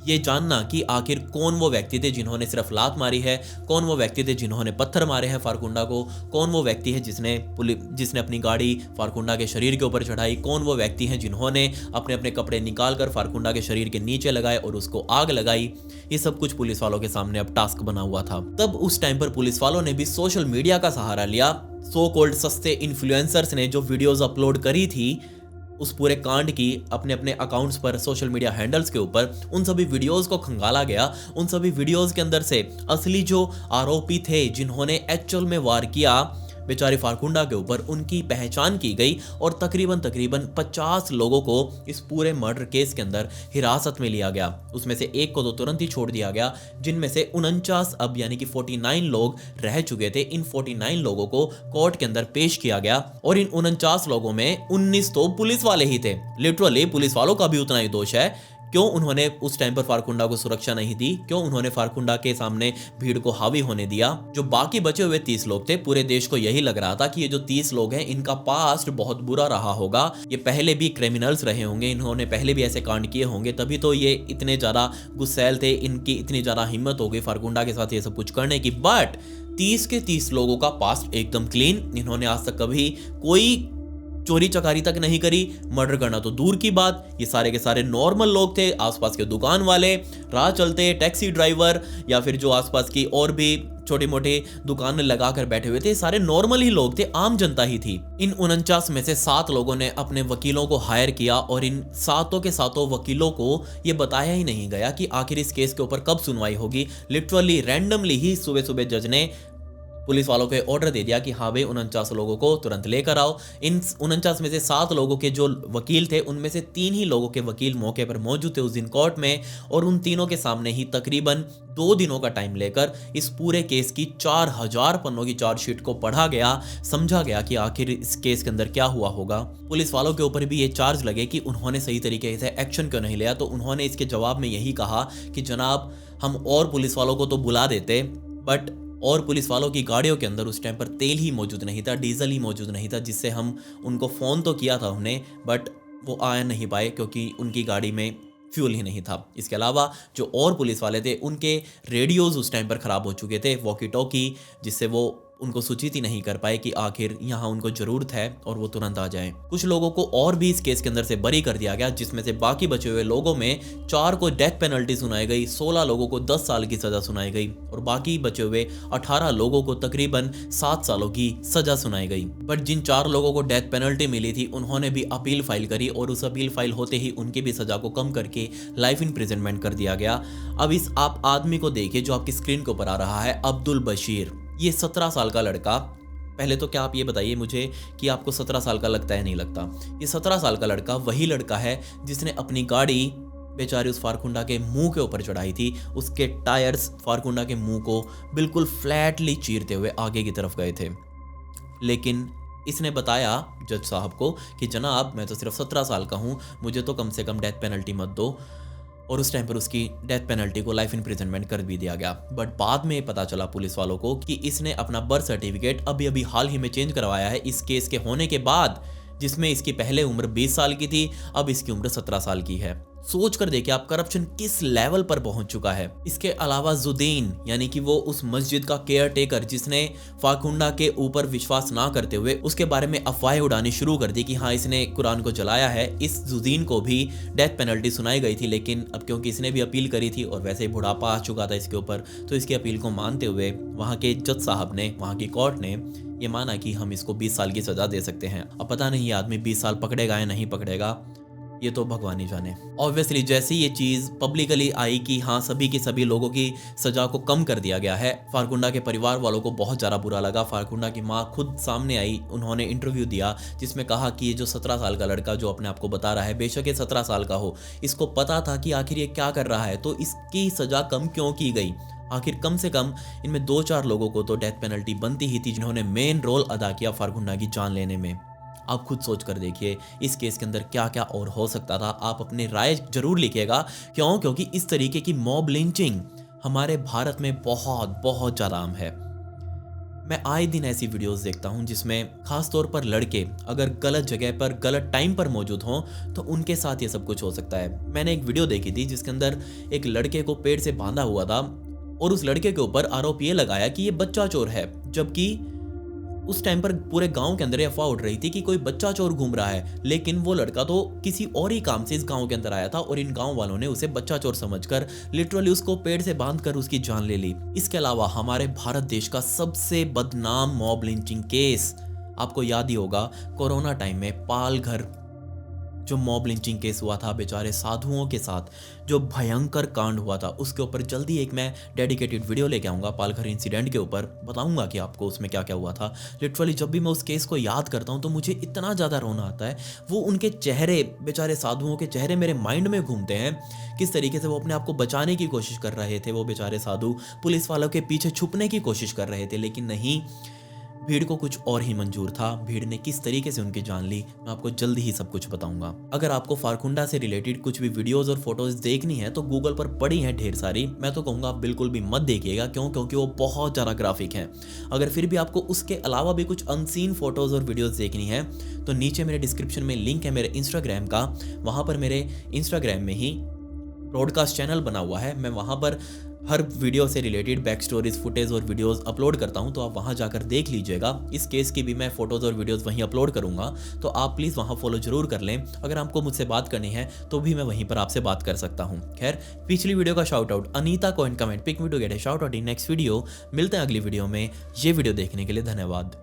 ये जानना कि आखिर कौन वो व्यक्ति थे जिन्होंने सिर्फ लात मारी है, कौन वो व्यक्ति थे जिन्होंने पत्थर मारे हैं फारकुंडा को, कौन वो व्यक्ति है जिसने अपनी गाड़ी फारकुंडा के शरीर के ऊपर चढ़ाई, कौन वो व्यक्ति हैं जिन्होंने अपने अपने कपड़े निकाल कर फारकुंडा के शरीर के नीचे लगाए और उसको आग लगाई। ये सब कुछ पुलिस वालों के सामने अब टास्क बना हुआ था। तब उस टाइम पर पुलिस वालों ने भी सोशल मीडिया का सहारा लिया। सो कॉल्ड सस्ते इन्फ्लुएंसर्स ने जो वीडियोस अपलोड करी थी उस पूरे कांड की अपने अपने अकाउंट्स पर, सोशल मीडिया हैंडल्स के ऊपर, उन सभी वीडियोस को खंगाला गया। उन सभी वीडियोस के अंदर से असली जो आरोपी थे जिन्होंने एक्चुअल में वार किया बेचारी फारकुंडा के ऊपर, उनकी पहचान की गई और तकरीबन 50 लोगों को इस पूरे मर्डर केस के अंदर हिरासत में लिया गया। उसमें से एक को तो तुरंत ही छोड़ दिया गया, जिनमें से 49 अब यानी कि 49 लोग रह चुके थे। इन 49 लोगों को कोर्ट के अंदर पेश किया गया और इन 49 लोगों में 19 तो पुलिस वाले ही थे। लिटरली पुलिस वालों का भी उतना ही दोष है। क्यों उन्होंने उस टाइम पर फारकुंडा को सुरक्षा नहीं दी? क्यों उन्होंने फारकुंडा के सामने भीड़ को हावी होने दिया? जो बाकी बचे हुए 30 लोग थे, पूरे देश को यही लग रहा था कि ये जो 30 लोग हैं इनका पास्ट बहुत बुरा रहा होगा, ये पहले भी क्रिमिनल्स रहे होंगे, इन्होंने पहले भी ऐसे कांड किए होंगे, तभी तो ये इतने ज्यादा गुस्सैल थे, इनकी इतनी ज्यादा हिम्मत हो गई फारकुंडा के साथ ये सब कुछ करने की। बट 30 के 30 लोगों का पास्ट एकदम क्लीन। इन्होंने आज तक कभी कोई चोरी चकारी तक नहीं करी, मर्डर करना तो दूर की बात। ये सारे के सारे नॉर्मल लोग थे, आसपास के दुकान वाले, राह चलते, टैक्सी ड्राइवर या फिर जो आसपास की और भी छोटे मोटे दुकान लगाकर बैठे हुए थे, सारे नॉर्मल ही लोग थे, आम जनता ही थी। इन 49 में से 7 लोगों ने अपने वकीलों को हायर किया और इन सातों के सातों वकीलों को ये बताया ही नहीं गया कि आखिर इस केस के ऊपर कब सुनवाई होगी। लिटरली रैंडमली ही सुबह सुबह जज ने पुलिस वालों को ऑर्डर दे दिया कि हाँ भाई 49 लोगों को तुरंत लेकर आओ। इन 49 में से 7 लोगों के जो वकील थे उनमें से 3 ही लोगों के वकील मौके पर मौजूद थे उस दिन कोर्ट में, और उन तीनों के सामने ही तकरीबन 2 दिनों का टाइम लेकर इस पूरे केस की 4000 पन्नों की चार्जशीट को पढ़ा गया, समझा गया कि आखिर इस केस के अंदर क्या हुआ होगा। पुलिस वालों के ऊपर भी ये चार्ज लगे कि उन्होंने सही तरीके से एक्शन क्यों नहीं लिया। तो उन्होंने इसके जवाब में यही कहा कि जनाब हम और पुलिस वालों को तो बुला देते, बट और पुलिस वालों की गाड़ियों के अंदर उस टाइम पर तेल ही मौजूद नहीं था, डीजल ही मौजूद नहीं था, जिससे हम उनको फ़ोन तो किया था उन्हें, बट वो आ नहीं पाए क्योंकि उनकी गाड़ी में फ्यूल ही नहीं था। इसके अलावा जो और पुलिस वाले थे उनके रेडियोज़ उस टाइम पर ख़राब हो चुके थे, वॉकी टॉकी, जिससे वो उनको सूचित ही नहीं कर पाए कि आखिर यहाँ उनको जरूरत है और वो तुरंत आ जाएं। कुछ लोगों को और भी इस केस के अंदर से बरी कर दिया गया, जिसमें से बाकी बचे हुए लोगों में 4 को डेथ पेनल्टी सुनाई गई, 16 लोगों को 10 साल की सजा सुनाई गई और बाकी बचे हुए 18 लोगों को तकरीबन 7 सालों की सजा सुनाई गई। बट जिन 4 लोगों को डेथ पेनल्टी मिली थी उन्होंने भी अपील फाइल करी और उस अपील फाइल होते ही उनकी भी सजा को कम करके लाइफ इम्प्रिजनमेंट कर दिया गया। अब इस आप आदमी को देखिए जो आपकी स्क्रीन के ऊपर आ रहा है, अब्दुल बशीर। ये 17 साल का लड़का, पहले तो क्या आप ये बताइए मुझे कि आपको 17 साल का लगता है नहीं लगता। ये 17 साल का लड़का वही लड़का है जिसने अपनी गाड़ी बेचारे उस फारकुंडा के मुंह के ऊपर चढ़ाई थी। उसके टायर्स फारकुंडा के मुंह को बिल्कुल फ्लैटली चीरते हुए आगे की तरफ गए थे। लेकिन इसने बताया जज साहब को कि जनाब मैं तो सिर्फ 17 साल का हूँ, मुझे तो कम से कम डेथ पेनल्टी मत दो। और उस टाइम पर उसकी डेथ पेनल्टी को लाइफ इम्प्रिजनमेंट कर भी दिया गया। बट बाद में पता चला पुलिस वालों को कि इसने अपना बर्थ सर्टिफिकेट अभी अभी हाल ही में चेंज करवाया है इस केस के होने के बाद, जिसमें इसकी पहले उम्र 20 साल की थी, अब इसकी उम्र 17 साल की है। सोच कर देखिए आप करप्शन किस लेवल पर पहुंच चुका है। इसके अलावा जुदीन यानी कि वो उस मस्जिद का केयर टेकर जिसने फारकुंडा के ऊपर विश्वास ना करते हुए उसके बारे में अफवाहें उड़ानी शुरू कर दी कि हाँ इसने कुरान को जलाया है, इस जुदीन को भी डेथ पेनल्टी सुनाई गई थी। लेकिन अब क्योंकि इसने भी अपील करी थी और वैसे ही बुढ़ापा आ चुका था इसके ऊपर, तो इसकी अपील को मानते हुए वहाँ के जज साहब ने, वहाँ की कोर्ट ने ये माना कि हम इसको 20 साल की सजा दे सकते हैं। अब पता नहीं ये आदमी 20 साल पकड़ेगा या नहीं पकड़ेगा, ये तो भगवान ही जाने। ऑब्वियसली जैसे ये चीज पब्लिकली आई कि हाँ सभी के सभी लोगों की सजा को कम कर दिया गया है, फारकुंडा के परिवार वालों को बहुत ज़्यादा बुरा लगा। फारकुंडा की माँ खुद सामने आई, उन्होंने इंटरव्यू दिया जिसमें कहा कि ये जो 17 साल का लड़का जो अपने आप को बता रहा है, बेशक ये 17 साल का हो, इसको पता था कि आखिर ये क्या कर रहा है, तो इसकी सजा कम क्यों की गई। आखिर कम से कम इनमें 2-4 लोगों को तो डेथ पेनल्टी बनती ही थी जिन्होंने मेन रोल अदा किया फारकुंडा की जान लेने में। आप खुद सोच कर देखिए इस केस के अंदर क्या क्या और हो सकता था। आप अपनी राय जरूर लिखिएगा। क्योंकि इस तरीके की मॉब लिंचिंग हमारे भारत में बहुत बहुत ज़्यादा आम है। मैं आए दिन ऐसी वीडियोस देखता हूं जिसमें खास तौर पर लड़के अगर गलत जगह पर गलत टाइम पर मौजूद हों तो उनके साथ ये सब कुछ हो सकता है। मैंने एक वीडियो देखी थी जिसके अंदर एक लड़के को पेड़ से बांधा हुआ था और उस लड़के के ऊपर आरोप ये लगाया कि ये बच्चा चोर है, जबकि उस टाइम पर पूरे गांव के अंदर अफवाह उड़ रही थी कि कोई बच्चा चोर घूम रहा है। लेकिन वो लड़का तो किसी और ही काम से इस गांव के अंदर आया था और इन गांव वालों ने उसे बच्चा चोर समझकर लिटरली उसको पेड़ से बांधकर उसकी जान ले ली। इसके अलावा हमारे भारत देश का सबसे बदनाम मॉब लिंचिंग केस आपको याद ही होगा, कोरोना टाइम में पालघर जो मॉब लिंचिंग केस हुआ था बेचारे साधुओं के साथ, जो भयंकर कांड हुआ था, उसके ऊपर जल्दी एक मैं डेडिकेटेड वीडियो लेके आऊँगा। पालघर इंसिडेंट के ऊपर बताऊंगा कि आपको उसमें क्या क्या हुआ था। लिटरली जब भी मैं उस केस को याद करता हूँ तो मुझे इतना ज़्यादा रोना आता है। वो उनके चेहरे, बेचारे साधुओं के चेहरे मेरे माइंड में घूमते हैं, किस तरीके से वो अपने आप को बचाने की कोशिश कर रहे थे। वो बेचारे साधु पुलिस वालों के पीछे छुपने की कोशिश कर रहे थे, लेकिन नहीं, भीड़ को कुछ और ही मंजूर था। भीड़ ने किस तरीके से उनकी जान ली मैं आपको जल्दी ही सब कुछ बताऊंगा। अगर आपको फारकुंडा से रिलेटेड कुछ भी वीडियोस और फोटोज देखनी है तो गूगल पर पड़ी हैं ढेर सारी। मैं तो कहूँगा आप बिल्कुल भी मत देखिएगा, क्योंकि वो बहुत ज़्यादा ग्राफिक हैं। अगर फिर भी आपको उसके अलावा भी कुछ अनसीन फोटोज और वीडियोज़ देखनी है तो नीचे मेरे डिस्क्रिप्शन में लिंक है मेरे इंस्टाग्राम का। वहाँ पर मेरे इंस्टाग्राम में ही ब्रॉडकास्ट चैनल बना हुआ है। मैं वहाँ पर हर वीडियो से रिलेटेड बैक स्टोरीज, फुटेज और वीडियोस अपलोड करता हूं, तो आप वहां जाकर देख लीजिएगा। इस केस की भी मैं फोटोज और वीडियोस वहीं अपलोड करूंगा, तो आप प्लीज़ वहां फॉलो जरूर कर लें। अगर आपको मुझसे बात करनी है तो भी मैं वहीं पर आपसे बात कर सकता हूं। खैर, पिछली वीडियो का शाउट आउट अनीता को in comment pick me to get a shout out in next video. मिलते हैं अगली वीडियो में। ये वीडियो देखने के लिए धन्यवाद।